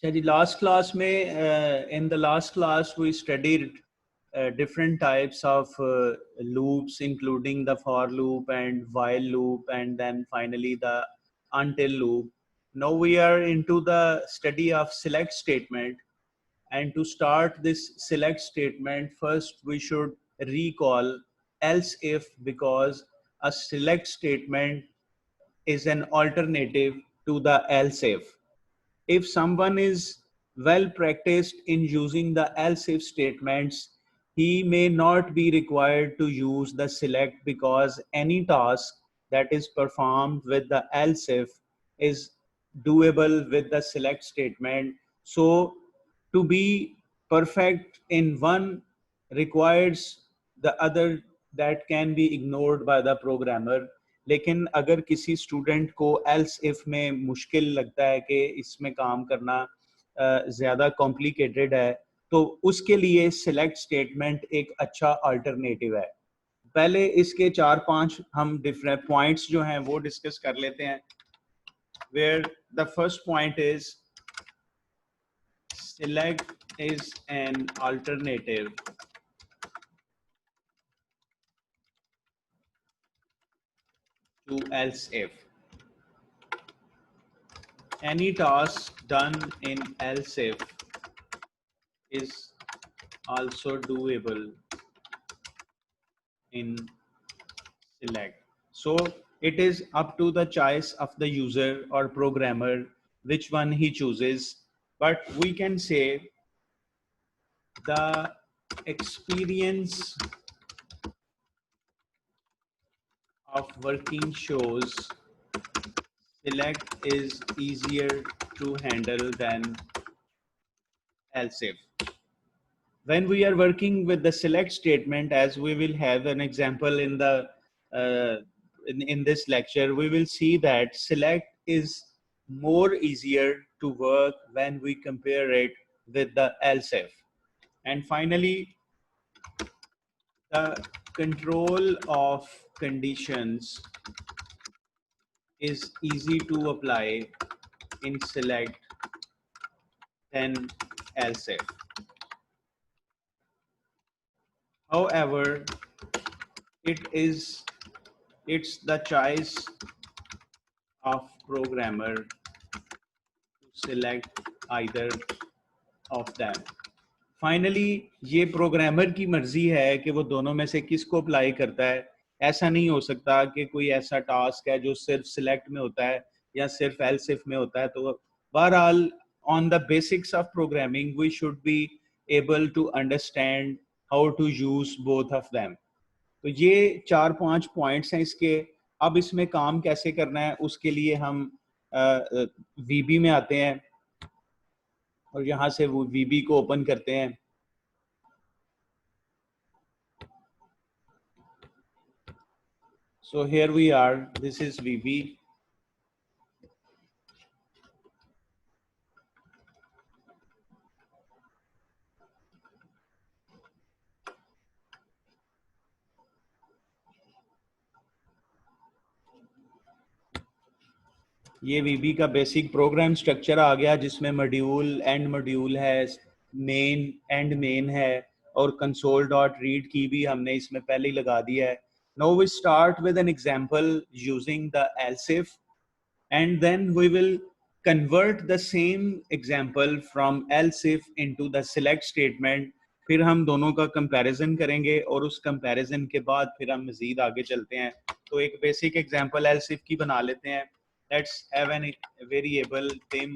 अच्छा जी, last class में in the last class we studied different types of loops, including the for loop and while loop, and then finally the until loop. Now we are into the study of select statement, and to start this select statement, first we should recall else if, because a select statement is an alternative to the else if someone is well practiced in using the else if statements, he may not be required to use the select, because any task that is performed with the else if is doable with the select statement. So to be perfect in one requires the other that can be ignored by the programmer. लेकिन अगर किसी student को else if में मुश्किल लगता है कि इसमें काम करना ज़्यादा कॉम्प्लिकेटेड है, तो उसके लिए सिलेक्ट स्टेटमेंट एक अच्छा अल्टरनेटिव है. पहले इसके 4-5 हम डिफरेंट पॉइंट्स जो हैं वो डिस्कस कर लेते हैं. Where the first point is select is an alternative to else if. Any task done in else if is also doable in select. So it is up to the choice of the user or programmer which one he chooses, but we can say the experience of working shows select is easier to handle than else if. When we are working with the select statement, as we will have an example in the in this lecture, we will see that select is more easier to work when we compare it with the else if. And finally, the control of conditions is easy to apply in select than else if. However, it's the choice of programmer to select either of them. Finally ये programmer की मर्जी है कि वो दोनों में से किसको अप्लाई करता है. ऐसा नहीं हो सकता कि कोई ऐसा टास्क है जो सिर्फ सिलेक्ट में होता है या सिर्फ एल्स इफ में होता है. तो बहरहाल on the basics of programming we should be able to understand how to use both of them. तो ये 4-5 पॉइंट्स हैं इसके. अब इसमें काम कैसे करना है उसके लिए हम वीबी में आते हैं और यहाँ से वो वीबी को ओपन करते हैं. So here we are, this is VB. ये VB का बेसिक प्रोग्राम स्ट्रक्चर आ गया जिसमें मॉड्यूल एंड मॉड्यूल है, मेन एंड मेन है, और कंसोल डॉट रीड की भी हमने इसमें पहले ही लगा दिया है. Now we start with an example using the else if, and then we will convert the same example from else if into the select statement. फिर हम दोनों का कंपैरिजन करेंगे और उस कंपैरिजन के बाद फिर हम मजीद आगे चलते हैं. तो एक बेसिक एग्जांपल else if की बना लेते हैं. Let's have an variable tim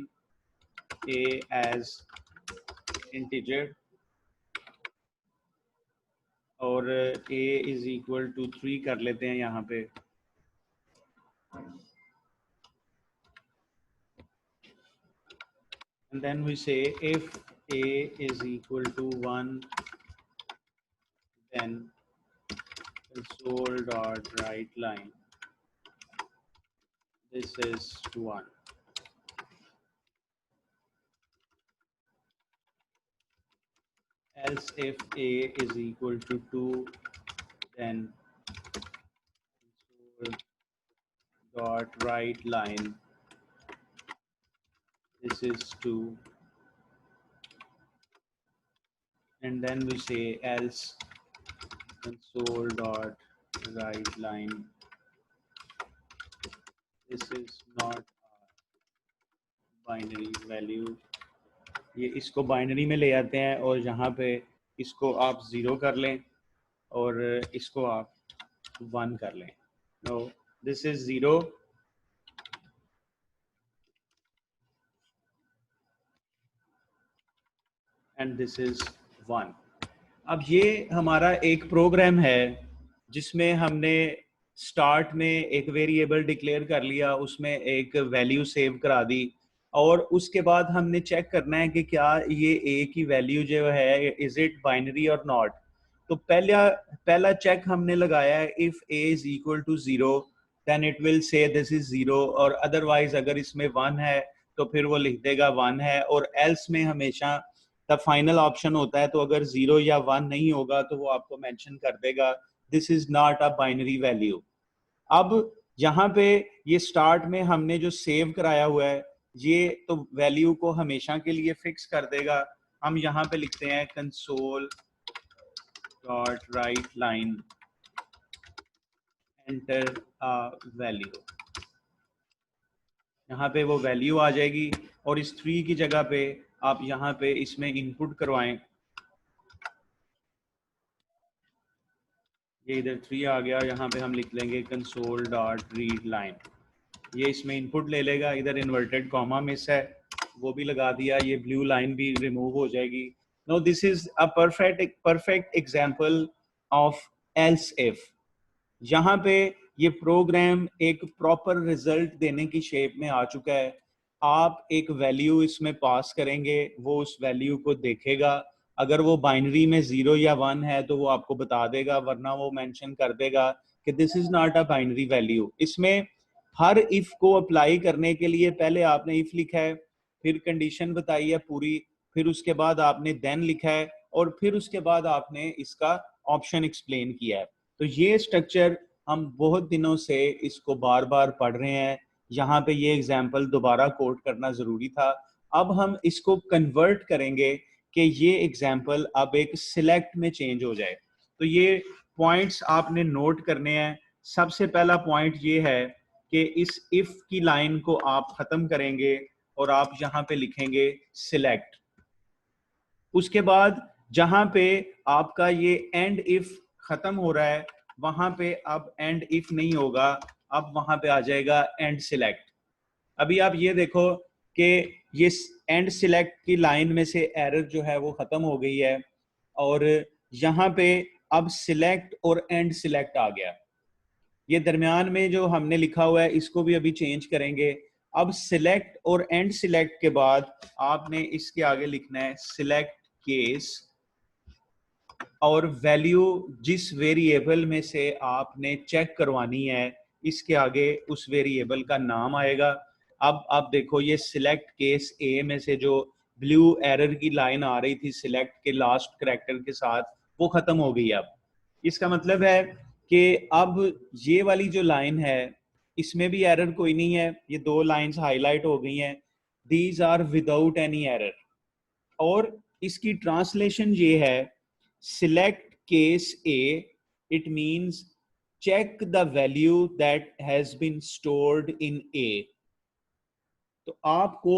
a as integer और a is equal to 3 कर लेते हैं यहाँ पे. And then we say if a is equal to 1, then console dot write line this is 1. Else if a is equal to 2, then console dot write line this is 2. and then we say else console dot write line this is not binary value. ये इसको binary में ले आते हैं और यहाँ पे इसको आप 0 कर लें और इसको आप 1 कर लें। No this is 0 and this is 1। अब ये हमारा एक प्रोग्राम है जिसमें हमने स्टार्ट में एक वेरिएबल डिक्लेयर कर लिया, उसमें एक वैल्यू सेव करा दी और उसके बाद हमने चेक करना है कि क्या ये ए की वैल्यू जो है इज इट बाइनरी और नॉट। तो पहला चेक हमने लगाया है if A is equal to 0 then it will say this is 0 और अदरवाइज अगर इसमें 1 है तो फिर वो लिख देगा 1 है और एल्स में हमेशा द फाइनल ऑप्शन होता है। तो अगर 0 या 1 नहीं होगा तो वो आपको मेंशन कर देगा this is not a binary value. अब यहाँ पे ये स्टार्ट में हमने जो सेव कराया हुआ है ये तो वैल्यू को हमेशा के लिए फिक्स कर देगा। हम यहाँ पे लिखते हैं console dot right line enter value, यहाँ पे वो वैल्यू आ जाएगी और इस 3 की जगह पे आप यहाँ पे इसमें इनपुट करवाएं। ये इधर 3 आ गया, यहाँ पे हम लिख लेंगे कंसोल डॉट रीड लाइन, ये इसमें इनपुट ले लेगा। इधर इन्वर्टेड कॉमा मिस है वो भी लगा दिया, ये ब्लू लाइन भी रिमूव हो जाएगी। No this is a perfect example of else if. यहाँ पे ये प्रोग्राम एक प्रॉपर रिजल्ट देने की शेप में आ चुका है। आप एक वैल्यू इसमें पास करेंगे, वो उस वैल्यू को देखेगा, अगर वो बाइनरी में 0 या 1 है तो वो आपको बता देगा, वरना वो मेंशन कर देगा कि this is not a binary value. इसमें हर इफ को अप्लाई करने के लिए पहले आपने इफ लिखा है, फिर कंडीशन बताई है पूरी, फिर उसके बाद आपने देन लिखा है और फिर उसके बाद आपने इसका ऑप्शन एक्सप्लेन किया है। तो ये स्ट्रक्चर हम बहुत दिनों से इसको बार बार पढ़ रहे हैं, यहाँ पे ये एग्जाम्पल दोबारा कोट करना जरूरी था। अब हम इसको कन्वर्ट करेंगे कि ये एग्जाम्पल अब एक सिलेक्ट में चेंज हो जाए। तो ये पॉइंट्स आपने नोट करने हैं। सबसे पहला पॉइंट ये है कि इस इफ की लाइन को आप खत्म करेंगे और आप यहाँ पे लिखेंगे सिलेक्ट। उसके बाद जहां पे आपका ये एंड इफ खत्म हो रहा है वहां पे अब एंड इफ नहीं होगा, अब वहां पे आ जाएगा एंड सिलेक्ट। अभी आप ये देखो कि ये एंड सिलेक्ट की लाइन में से एरर जो है वो खत्म हो गई है और यहाँ पे अब सिलेक्ट और एंड सिलेक्ट आ गया। ये दरमियान में जो हमने लिखा हुआ है इसको भी अभी चेंज करेंगे। अब सिलेक्ट और एंड सिलेक्ट के बाद आपने इसके आगे लिखना है सिलेक्ट केस और वैल्यू जिस वेरिएबल में से आपने चेक करवानी है इसके आगे उस वेरिएबल का नाम आएगा। अब आप देखो ये सिलेक्ट केस ए में से जो ब्लू एरर की लाइन आ रही थी सिलेक्ट के लास्ट करैक्टर के साथ वो खत्म हो गई। अब इसका मतलब है कि अब ये वाली जो लाइन है इसमें भी एरर कोई नहीं है, ये 2 लाइंस हाईलाइट हो गई हैं, these are without any error. और इसकी ट्रांसलेशन ये है select case A, it means check the value that has been stored in A. तो आपको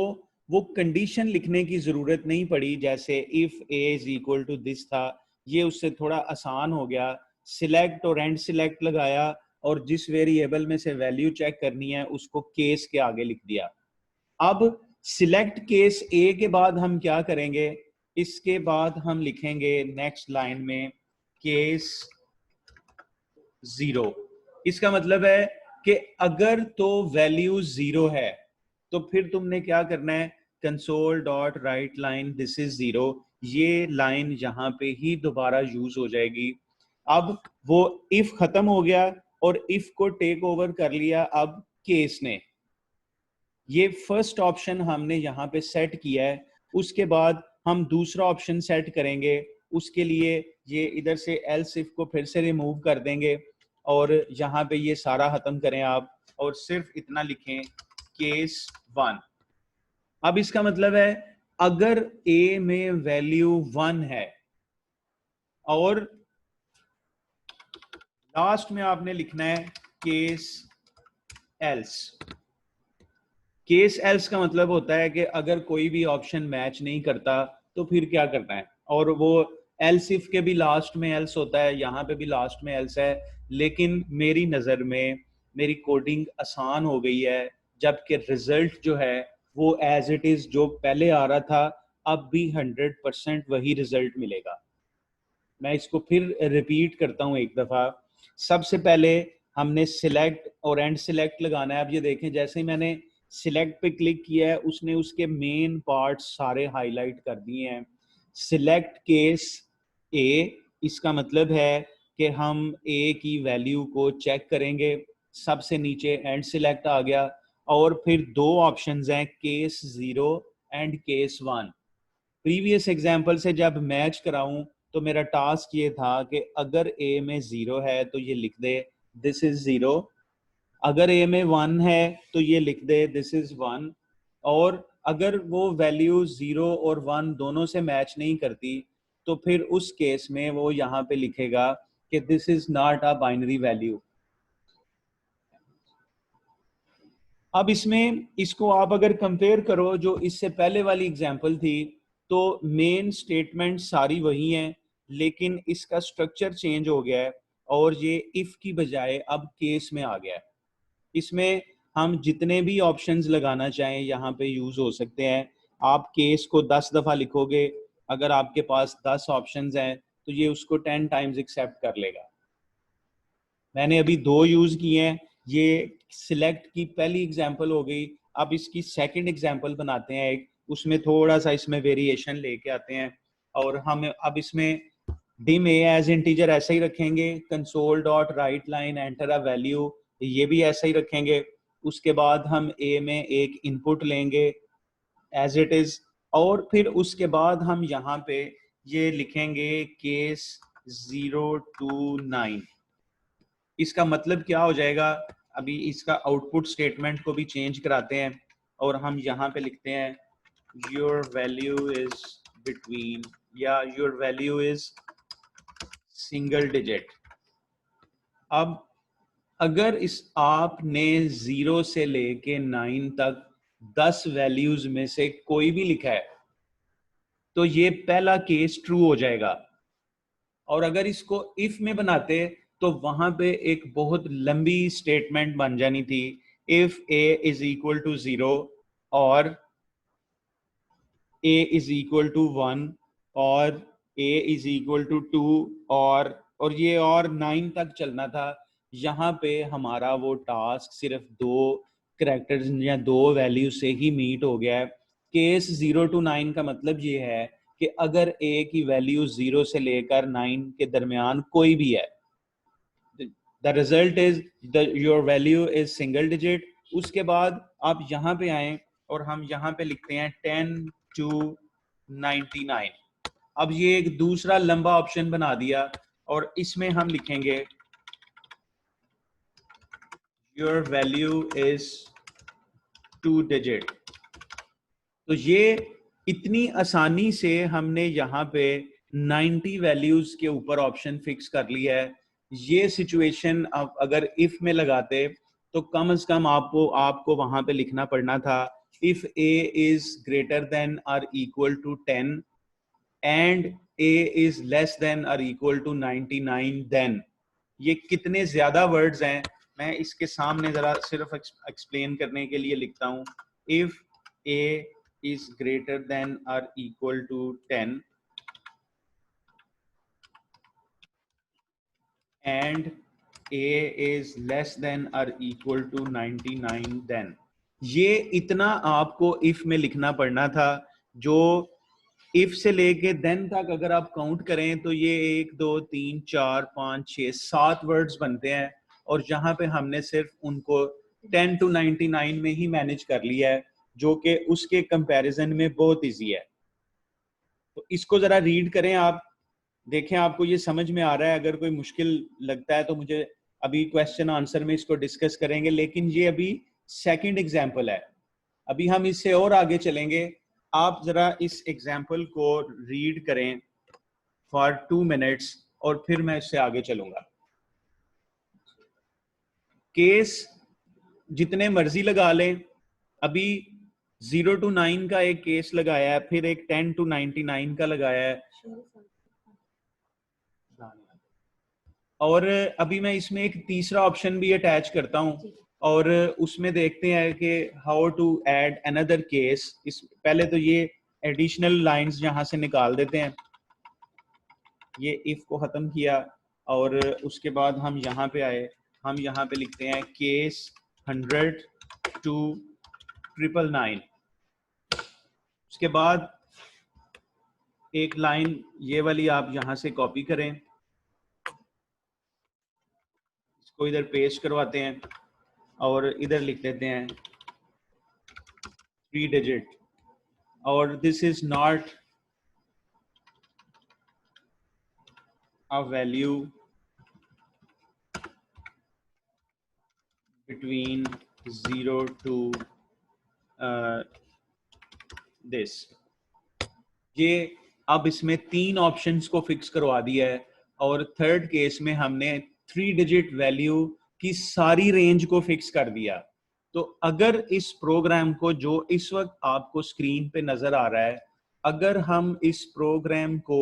वो कंडीशन लिखने की जरूरत नहीं पड़ी, जैसे if A is equal to this था, ये उससे थोड़ा आसान हो गया। सिलेक्ट और एंड सिलेक्ट लगाया और जिस वेरिएबल में से वैल्यू चेक करनी है उसको केस के आगे लिख दिया। अब सिलेक्ट केस ए के बाद हम क्या करेंगे, इसके बाद हम लिखेंगे नेक्स्ट लाइन में केस 0। इसका मतलब है कि अगर तो वैल्यू 0 है तो फिर तुमने क्या करना है console dot right line this is 0, ये लाइन यहां पे ही दोबारा यूज हो जाएगी। अब वो इफ खत्म हो गया और इफ को टेक ओवर कर लिया अब केस ने। ये फर्स्ट ऑप्शन हमने यहाँ पे सेट किया है, उसके बाद हम दूसरा ऑप्शन सेट करेंगे। उसके लिए ये इधर से एल्स इफ को फिर से रिमूव कर देंगे और यहाँ पे ये सारा खत्म करें आप और सिर्फ इतना लिखें केस 1। अब इसका मतलब है अगर ए में वैल्यू 1 है और लास्ट में आपने लिखना है केस एल्स। केस एल्स का मतलब होता है कि अगर कोई भी ऑप्शन मैच नहीं करता तो फिर क्या करना है। और वो एल्स इफ के भी लास्ट में एल्स होता है, यहाँ पे भी लास्ट में एल्स है, लेकिन मेरी नज़र में मेरी कोडिंग आसान हो गई है, जबकि रिजल्ट जो है वो एज इट इज जो पहले आ रहा था अब भी 100% वही रिजल्ट मिलेगा। मैं इसको फिर रिपीट करता हूँ एक दफ़ा। सबसे पहले हमने सिलेक्ट और एंड सिलेक्ट लगाना है। अब ये देखें, जैसे ही मैंने सिलेक्ट पे क्लिक किया है उसने उसके मेन पार्ट्स सारे हाईलाइट कर दिए हैं। सिलेक्ट केस ए, इसका मतलब है कि हम ए की वैल्यू को चेक करेंगे। सबसे नीचे एंड सिलेक्ट आ गया और फिर दो ऑप्शंस हैं, case 0 and case 1। Previous example से जब मैच कराऊं तो मेरा टास्क ये था कि अगर ए में 0 है तो ये लिख दे दिस इज 0, अगर ए में 1 है तो ये लिख दे दिस इज 1, और अगर वो वैल्यू 0 और 1 दोनों से मैच नहीं करती तो फिर उस केस में वो यहाँ पे लिखेगा कि this is not a binary value. अब इसमें इसको आप अगर कंपेयर करो जो इससे पहले वाली एग्जांपल थी, तो मेन स्टेटमेंट सारी वही हैं, लेकिन इसका स्ट्रक्चर चेंज हो गया है और ये इफ की बजाय अब केस में आ गया है। इसमें हम जितने भी ऑप्शंस लगाना चाहें यहाँ पे यूज हो सकते हैं। आप केस को 10 दफा लिखोगे, अगर आपके पास 10 ऑप्शंस हैं तो ये उसको 10 टाइम्स एक्सेप्ट कर लेगा। मैंने अभी दो यूज किए हैं, ये सिलेक्ट की पहली एग्जांपल हो गई। अब इसकी सेकंड एग्जांपल बनाते हैं एक, उसमें थोड़ा सा इसमें वेरिएशन लेके आते हैं और हम अब इसमें डिम ए एज इंटीजर ऐसा ही रखेंगे, console dot right line enter a value ये भी ऐसा ही रखेंगे। उसके बाद हम ए में एक इनपुट लेंगे एज इट इज, और फिर उसके बाद हम यहाँ पे ये लिखेंगे केस 0 to 9। इसका मतलब क्या हो जाएगा, अभी इसका आउटपुट स्टेटमेंट को भी चेंज कराते हैं और हम यहाँ पे लिखते हैं योर वैल्यू इज बिटवीन, या your value is single digit. अब अगर इस आपने 0 से लेके 9 तक 10 वैल्यूज में से कोई भी लिखा है तो ये पहला केस ट्रू हो जाएगा। और अगर इसको इफ में बनाते तो वहां पे एक बहुत लंबी स्टेटमेंट बन जानी थी, if A is equal to 0 और ए इज इक्वल टू 1 और ए इज इक्वल टू 2 और ये और 9 तक चलना था। यहाँ पे हमारा वो टास्क सिर्फ दो करेक्टर्स या दो वैल्यू से ही मीट हो गया है। केस 0 to 9 का मतलब ये है कि अगर ए की वैल्यू 0 से लेकर 9 के दरमियान कोई भी है, the result is your value is single digit. उसके बाद आप यहाँ पे आए और हम यहाँ पे लिखते हैं 10 to 99। अब ये एक दूसरा लंबा ऑप्शन बना दिया और इसमें हम लिखेंगे योर वैल्यू इज 2 डिजिट। तो ये इतनी आसानी से हमने यहाँ पे 90 वैल्यूज के ऊपर ऑप्शन फिक्स कर लिया है। ये सिचुएशन अब अगर इफ में लगाते तो कम से कम आपको वहां पे लिखना पड़ना था if A is greater than और equal to 10 and A is less than और इक्वल टू 99 देन। ये कितने ज्यादा वर्ड्स हैं, मैं इसके सामने जरा सिर्फ एक्सप्लेन करने के लिए लिखता हूं। If A is greater than or equal to 10 and a is less than or equal to 99 then। ये इतना आपको if में लिखना पड़ना था, जो if से लेके then तक अगर आप काउंट करें तो ये 1 2 3 4 5 6 7 वर्ड्स बनते हैं और जहां पे हमने सिर्फ उनको 10 to 99 में ही मैनेज कर लिया है, जो कि उसके कंपैरिजन में बहुत इजी है। तो इसको जरा रीड करें आप, देखें आपको ये समझ में आ रहा है। अगर कोई मुश्किल लगता है तो मुझे अभी क्वेश्चन आंसर में इसको डिस्कस करेंगे, लेकिन ये अभी सेकंड एग्जांपल है, अभी हम इससे और आगे चलेंगे। आप जरा इस एग्जांपल को रीड करें। फॉर 2 मिनट्स और फिर मैं इससे आगे चलूंगा। केस जितने मर्जी लगा लें, अभी 0 to 9 का एक केस लगाया है, फिर एक 10 to 99 का लगाया है, और अभी मैं इसमें एक तीसरा ऑप्शन भी अटैच करता हूं और उसमें देखते हैं कि how to add another case. इस पहले तो ये एडिशनल लाइंस यहां से निकाल देते हैं, ये इफ को खत्म किया और उसके बाद हम यहाँ पे आए, हम यहाँ पे लिखते हैं केस 100 to 999। उसके बाद एक लाइन ये वाली आप यहाँ से कॉपी करें, इसको इधर पेस्ट करवाते हैं और इधर लिख देते हैं 3 डिजिट, और this is not a value between 0 to this. ये अब इसमें 3 ऑप्शंस को फिक्स करवा दिया है और थर्ड केस में हमने 3 डिजिट वैल्यू की सारी रेंज को फिक्स कर दिया। तो अगर इस प्रोग्राम को, जो इस वक्त आपको स्क्रीन पे नजर आ रहा है, अगर हम इस प्रोग्राम को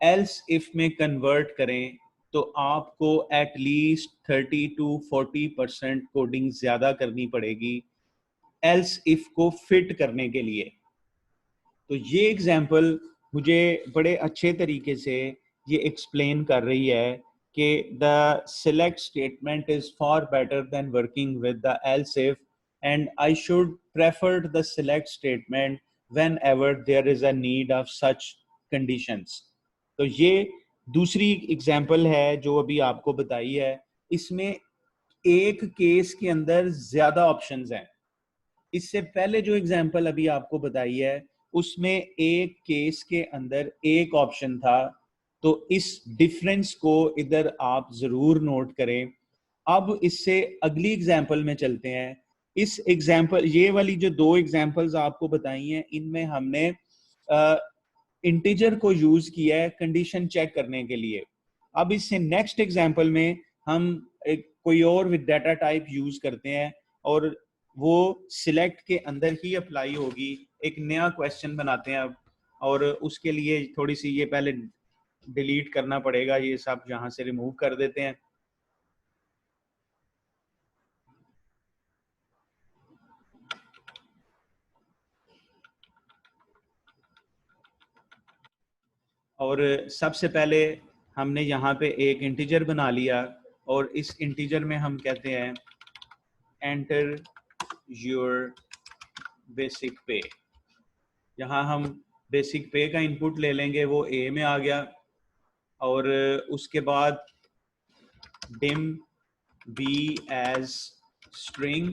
एल्स इफ में कन्वर्ट करें तो आपको एटलीस्ट 30 to 40% कोडिंग ज्यादा करनी पड़ेगी एल्स इफ को फिट करने के लिए। तो ये एग्जाम्पल मुझे बड़े अच्छे तरीके से ये एक्सप्लेन कर रही है कि the select statement is for better than working with the else if, and I should prefer the select statement whenever there is a need of such conditions। तो ये दूसरी एग्जाम्पल है जो अभी आपको बताई है। इसमें एक केस के अंदर ज्यादा ऑप्शंस हैं। इससे पहले जो एग्जाम्पल अभी आपको बताई है उसमें एक केस के अंदर एक ऑप्शन था। तो इस डिफरेंस को इधर आप जरूर नोट करें। अब इससे अगली एग्जाम्पल में चलते हैं। इस एग्जाम्पल, ये वाली जो 2 एग्जाम्पल्स आपको बताई हैं, इनमें हमने इंटीजर को यूज किया है कंडीशन चेक करने के लिए। अब इससे नेक्स्ट एग्जाम्पल में हम कोई और विद डाटा टाइप यूज करते हैं और वो सिलेक्ट के अंदर ही अप्लाई होगी। एक नया क्वेश्चन बनाते हैं अब, और उसके लिए थोड़ी सी ये पहले डिलीट करना पड़ेगा, ये सब यहाँ से रिमूव कर देते हैं। और सबसे पहले हमने यहाँ पे एक इंटीजर बना लिया और इस इंटीजर में हम कहते हैं एंटर योर बेसिक पे। यहाँ हम बेसिक पे का इनपुट ले लेंगे, वो ए में आ गया। और उसके बाद डिम बी एज स्ट्रिंग,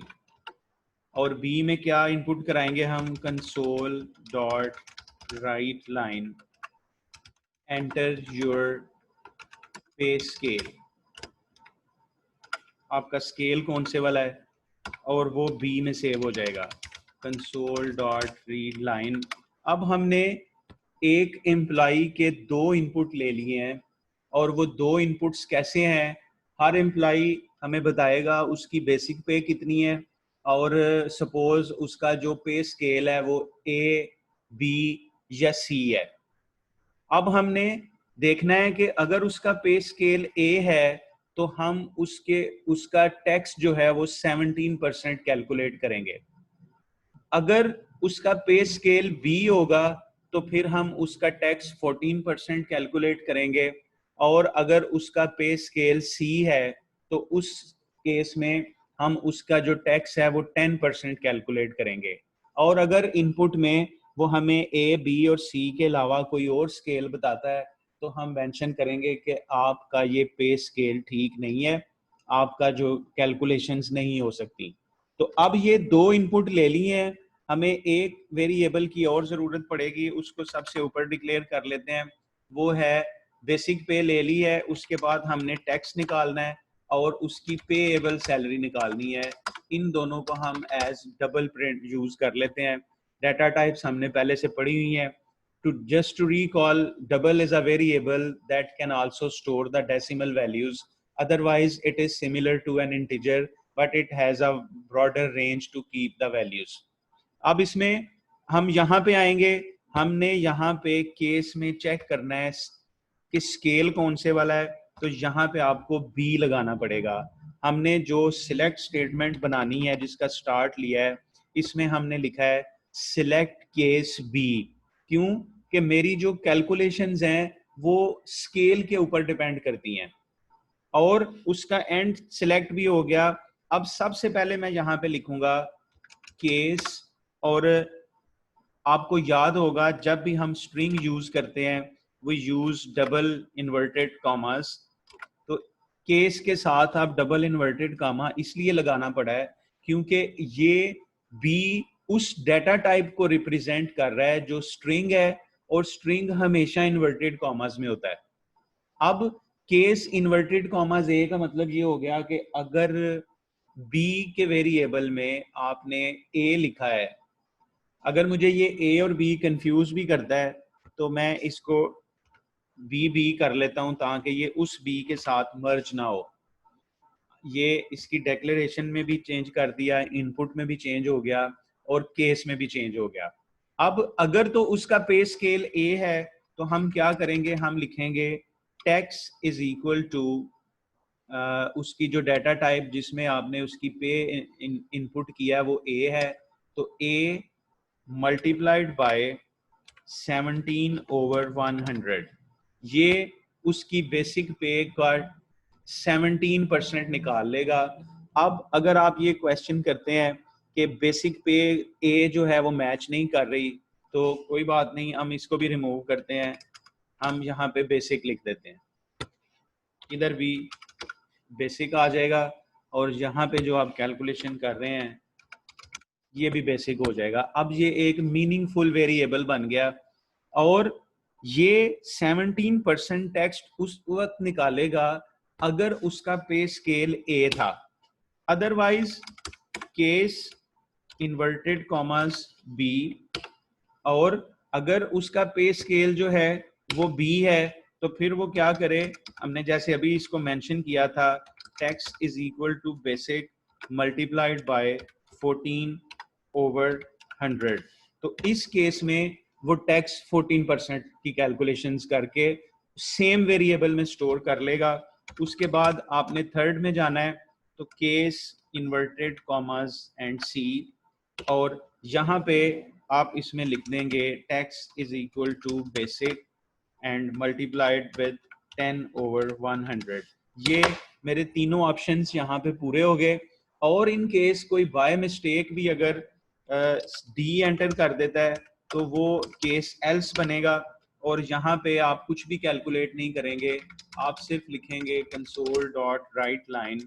और बी में क्या इनपुट कराएंगे हम, console dot right line enter your पे स्केल। आपका स्केल कौन से वाला है, और वो बी में सेव हो जाएगा, कंसोल डॉट रीड लाइन। अब हमने एक एम्प्लॉई के 2 इनपुट ले लिए हैं, और वो 2 इनपुट्स कैसे हैं, हर एम्प्लॉई हमें बताएगा उसकी बेसिक पे कितनी है, और सपोज उसका जो पे स्केल है वो ए, बी या सी है। अब हमने देखना है कि अगर उसका पे स्केल ए है तो हम उसका टैक्स जो है वो 17% कैलकुलेट करेंगे। अगर उसका पे स्केल बी होगा तो फिर हम उसका टैक्स 14% कैलकुलेट करेंगे, और अगर उसका पे स्केल सी है तो उस केस में हम उसका जो टैक्स है वो 10% कैलकुलेट करेंगे। और अगर इनपुट में वो हमें ए, बी और सी के अलावा कोई और स्केल बताता है तो हम मेंशन करेंगे कि आपका ये पे स्केल ठीक नहीं है, आपका जो कैलकुलेशंस नहीं हो सकती। तो अब ये 2 इनपुट ले लिए हैं, हमें एक वेरिएबल की और जरूरत पड़ेगी, उसको सबसे ऊपर डिक्लेयर कर लेते हैं, वो है बेसिक पे ले ली है। उसके बाद हमने टैक्स निकालना है और उसकी पेएबल सैलरी निकालनी है। इन दोनों को हम एज डबल प्रिंट यूज कर लेते हैं। डाटा टाइप्स हमने पहले से पढ़ी हुई हैं, Just to recall, double is a variable that can also store the decimal values. Otherwise it is similar to an integer, but it has a broader range to keep the values. अब इसमें हम यहाँ पे आएंगे, हमने यहाँ पे case में चेक करना है कि स्केल कौन से वाला है, तो यहाँ पे आपको बी लगाना पड़ेगा. हमने जो सिलेक्ट स्टेटमेंट बनानी है जिसका स्टार्ट लिया है, इसमें हमने लिखा है सिलेक्ट केस बी. क्यों? कि मेरी जो कैलकुलेशंस हैं वो स्केल के ऊपर डिपेंड करती हैं, और उसका एंड सिलेक्ट भी हो गया. अब सबसे पहले मैं यहाँ पे लिखूंगा केस, और आपको याद होगा जब भी हम स्ट्रिंग यूज करते हैं वो यूज डबल इन्वर्टेड कॉमास. तो केस के साथ आप डबल इन्वर्टेड कॉमा इसलिए लगाना पड़ा है क्योंकि ये बी उस डाटा टाइप को रिप्रेजेंट कर रहा है जो स्ट्रिंग है, और स्ट्रिंग हमेशा इन्वर्टेड कॉमास में होता है. अब केस इन्वर्टेड कॉमास ए का मतलब ये हो गया कि अगर बी के वेरिएबल में आपने ए लिखा है, अगर मुझे ये ए और बी कंफ्यूज भी करता है तो मैं इसको बी कर लेता हूं ताकि ये उस बी के साथ मर्ज ना हो. ये इसकी डेक्लेरेशन में भी चेंज कर दिया, इनपुट में भी चेंज हो गया, और केस में भी चेंज हो गया. अब अगर तो उसका पे स्केल ए है तो हम क्या करेंगे, हम लिखेंगे टेक्स इज इक्वल टू उसकी जो डाटा टाइप जिसमें आपने उसकी पे इनपुट किया वो ए है, तो ए मल्टीप्लाइड बाय 17/100. ये उसकी बेसिक पे का 17% निकाल लेगा. अब अगर आप ये क्वेश्चन करते हैं कि बेसिक पे ए जो है वो मैच नहीं कर रही, तो कोई बात नहीं, हम इसको भी रिमूव करते हैं. हम यहाँ पे बेसिक लिख देते हैं, इधर भी बेसिक आ जाएगा, और यहाँ पे जो आप कैलकुलेशन कर रहे हैं ये भी बेसिक हो जाएगा. अब ये एक मीनिंगफुल वेरिएबल बन गया, और ये 17% टेक्स्ट उस वक्त निकालेगा अगर उसका पे स्केल ए था. Otherwise case inverted commas B, और अगर उसका पे स्केल जो है वो बी है तो फिर वो क्या करे, हमने जैसे अभी इसको मेंशन किया था, text is equal to basic multiplied by 14/100. तो इस केस में वो टेक्स्ट 14% की कैलकुलेशंस करके सेम वेरिएबल में स्टोर कर लेगा. उसके बाद आपने थर्ड में जाना है, तो case inverted commas and C, और यहाँ पे आप इसमें लिख देंगे text is equal to basic and multiplied with 10/100. ये मेरे तीनों ऑप्शंस यहाँ पे पूरे हो गए. और इन केस कोई बाय मिस्टेक भी अगर डी एंटर कर देता है तो वो केस एल्स बनेगा, और यहाँ पे आप कुछ भी कैलकुलेट नहीं करेंगे, आप सिर्फ लिखेंगे console.writeLine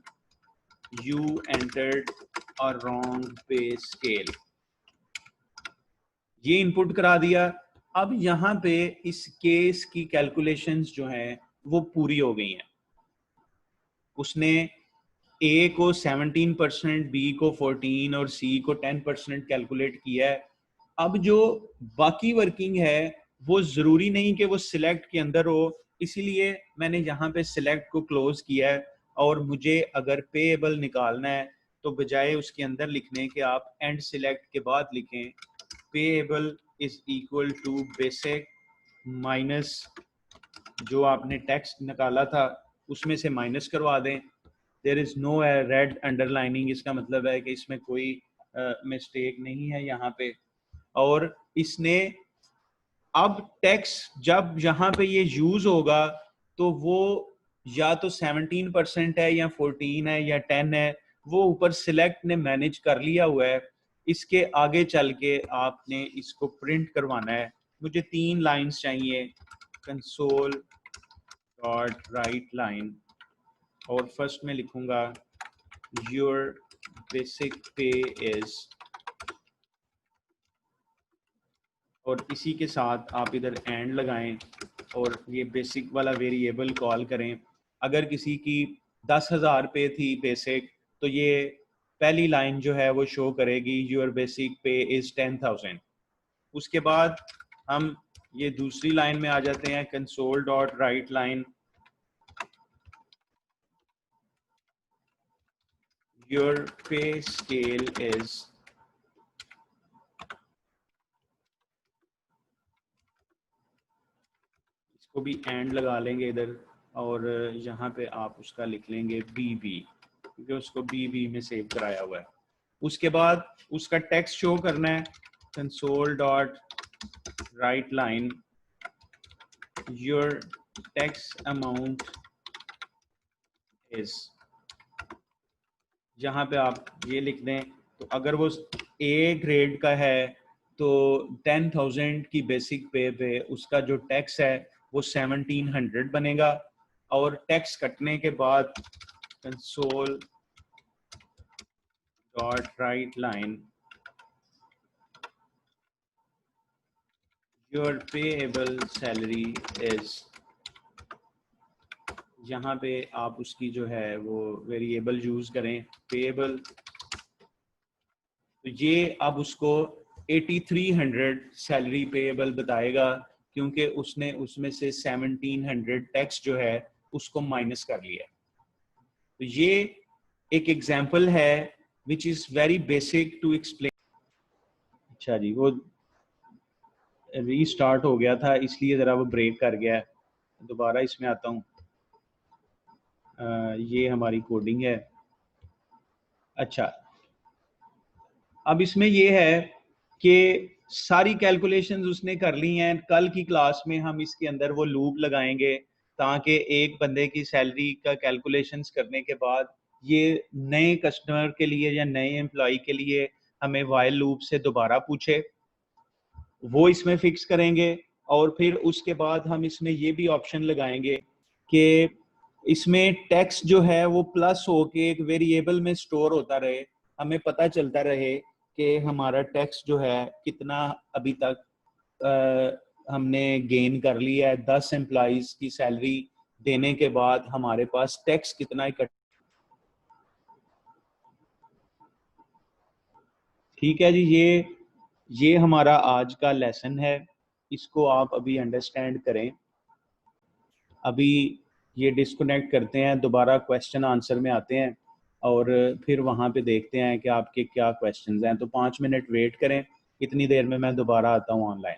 you entered a wrong pay scale. ये इनपुट करा दिया. अब यहाँ पे इस केस की कैलकुलेशंस जो हैं वो पूरी हो गई हैं. उसने ए को 17%, बी को 14 और सी को 10% कैलकुलेट किया है. अब जो बाकी वर्किंग है वो जरूरी नहीं कि वो सिलेक्ट के अंदर हो, इसीलिए मैंने यहाँ पे सिलेक्ट को क्लोज किया है. और मुझे अगर पेएबल निकालना है तो बजाय उसके अंदर लिखने के आप एंड सिलेक्ट के बाद लिखें payable is equal to basic minus जो आपने टेक्स्ट निकाला था उसमें से माइनस करवा दें. There is no red underlining, इसका मतलब है कि इसमें कोई मिस्टेक नहीं है यहाँ पे. और इसने अब टेक्स्ट जब यहाँ पे ये यूज होगा तो वो या तो 17% है या 14 है या 10 है, वो ऊपर सिलेक्ट ने मैनेज कर लिया हुआ है. इसके आगे चल के आपने इसको प्रिंट करवाना है. मुझे 3 लाइंस चाहिए, console.writeLine, और फर्स्ट में लिखूंगा your basic pay is, और इसी के साथ आप इधर एंड लगाएं और ये बेसिक वाला वेरिएबल कॉल करें. अगर किसी की 10,000 पे थी बेसिक, तो ये पहली लाइन जो है वो शो करेगी योर बेसिक पे इज 10,000. उसके बाद हम ये दूसरी लाइन में आ जाते हैं, console dot right line your पे स्केल इज, इसको भी एंड लगा लेंगे इधर, और यहाँ पे आप उसका लिख लेंगे BB, क्योंकि उसको BB में सेव कराया हुआ है। उसके बाद उसका टेक्स्ट शो करना है, console dot right line your text amount is, जहाँ पे आप ये लिख दें, तो अगर वो A ग्रेड का है तो 10,000 की बेसिक पे उसका जो टैक्स है वो 1700 बनेगा, और टैक्स कटने के बाद console dot right line your payable salary is, यहाँ पे आप उसकी जो है वो वेरिएबल यूज करें पेएबल, तो ये अब उसको 8300 सैलरी पेएबल बताएगा, क्योंकि उसने उसमें से 1700 टैक्स जो है उसको माइनस कर लिया। तो ये एक एग्जांपल है which is very basic to explain. अच्छा जी, वो रीस्टार्ट हो गया था इसलिए ज़रा वो ब्रेक कर गया है, दोबारा इसमें आता हूँ। ये हमारी कोडिंग है। अच्छा, अब इसमें ये है कि सारी कैलकुलेशंस उसने कर ली हैं। कल की क्लास में हम इसके अंदर वो लूप लगाएंगे ताकि एक बंदे की सैलरी का कैलकुलेशंस करने के बाद ये नए कस्टमर के लिए या नए एम्प्लॉय के लिए हमें वाइल लूप से दोबारा पूछे, वो इसमें फिक्स करेंगे। और फिर उसके बाद हम इसमें ये भी ऑप्शन लगाएंगे कि इसमें टेक्स्ट जो है वो प्लस होके एक वेरिएबल में स्टोर होता रहे, हमें पता चलता रहे कि हमारा टेक्स्ट जो है कितना अभी तक हमने गेन कर लिया है। 10 एम्प्लॉइज की सैलरी देने के बाद हमारे पास टेक्स्ट कितना इकट्ठा। ठीक है जी, ये हमारा आज का लेसन है, इसको आप अभी अंडरस्टैंड करें। अभी ये डिस्कनेक्ट करते हैं, दोबारा क्वेश्चन आंसर में आते हैं और फिर वहाँ पे देखते हैं कि आपके क्या क्वेश्चंस हैं। तो 5 मिनट वेट करें, इतनी देर में मैं दोबारा आता हूँ ऑनलाइन।